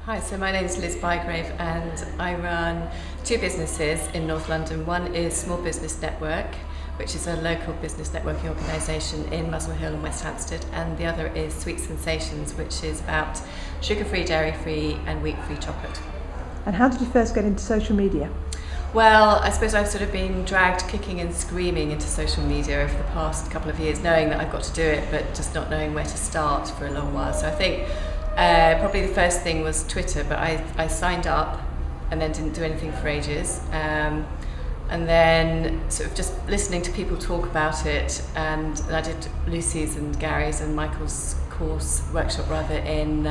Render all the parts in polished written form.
Hi, so my name is Liz Bygrave and I run two businesses in North London. One is Small Business Network, which is a local business networking organisation in Muswell Hill and West Hampstead, and the other is Sweet Sensations, which is about sugar-free, dairy-free and wheat-free chocolate. And how did you first get into social media? Well, I suppose I've sort of been dragged kicking and screaming into social media over the past couple of years, knowing that I've got to do it, but just not knowing where to start for a long while. So I think probably the first thing was Twitter, but I signed up and then didn't do anything for ages. And then sort of just listening to people talk about it, and I did Lucy's and Gary's and Michael's workshop in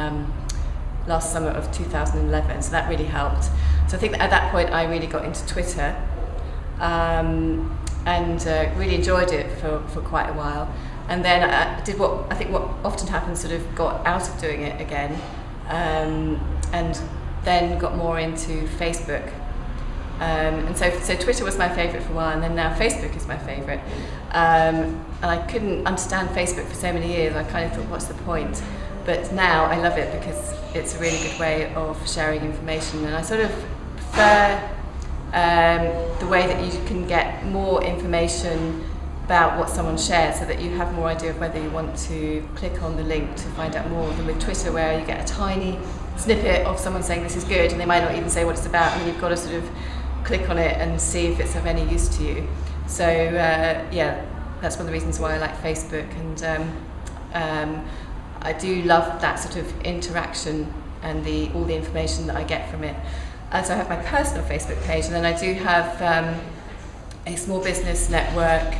last summer of 2011, so that really helped. So I think that at that point I really got into Twitter and really enjoyed it for quite a while. And then I did what often happens, sort of got out of doing it again, and then got more into Facebook. And so Twitter was my favourite for a while, and then now Facebook is my favourite. And I couldn't understand Facebook for so many years. I kind of thought, what's the point? But now I love it because it's a really good way of sharing information, and I sort of prefer the way that you can get more information about what someone shares, so that you have more idea of whether you want to click on the link to find out more, than with Twitter, where you get a tiny snippet of someone saying this is good and they might not even say what it's about, and you've got to sort of click on it and see if it's of any use to you. So that's one of the reasons why I like Facebook, and I do love that sort of interaction and all the information that I get from it. So I have my personal Facebook page, and then I do have a Small Business Network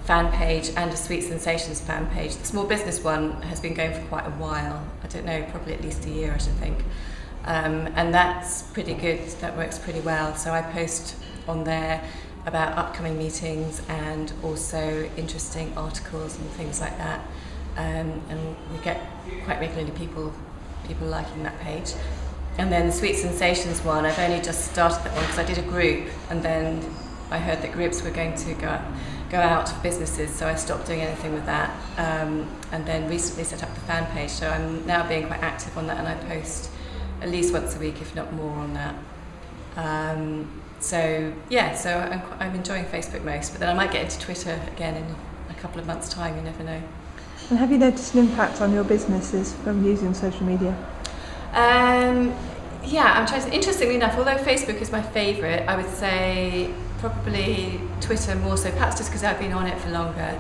fan page and a Sweet Sensations fan page. The Small Business one has been going for quite a while. I don't know, probably at least a year, I should think. And that's pretty good, that works pretty well. So I post on there about upcoming meetings and also interesting articles and things like that. And we get quite regularly people liking that page. And then the Sweet Sensations one, I've only just started that one because I did a group, and then I heard that groups were going to go out for businesses, so I stopped doing anything with that, and then recently set up the fan page. So I'm now being quite active on that, and I post at least once a week, if not more, on that. So I'm enjoying Facebook most, but then I might get into Twitter again in a couple of months' time, you never know. And have you noticed an impact on your businesses from using social media? I'm trying to, interestingly enough, although Facebook is my favourite, I would say probably Twitter more so, perhaps just because I've been on it for longer.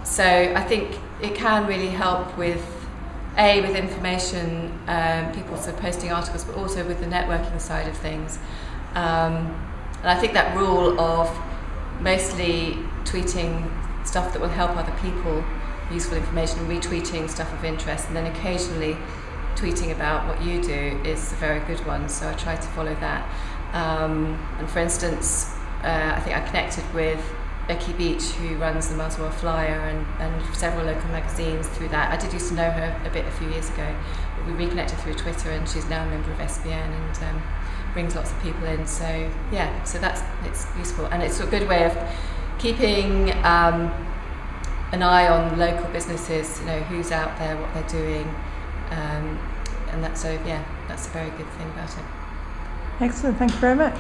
So I think it can really help with information, people sort of posting articles, but also with the networking side of things. And I think that rule of mostly tweeting stuff that will help other people, useful information, retweeting stuff of interest, and then occasionally tweeting about what you do is a very good one, so I try to follow that. And for instance, I think I connected with Becky Beach, who runs the Muswell Flyer and several local magazines through that. I did used to know her a few years ago, but we reconnected through Twitter, and she's now a member of SBN and brings lots of people in. So it's useful, and it's a good way of keeping an eye on local businesses, who's out there, what they're doing, and that's a very good thing about it. Excellent, thank you very much.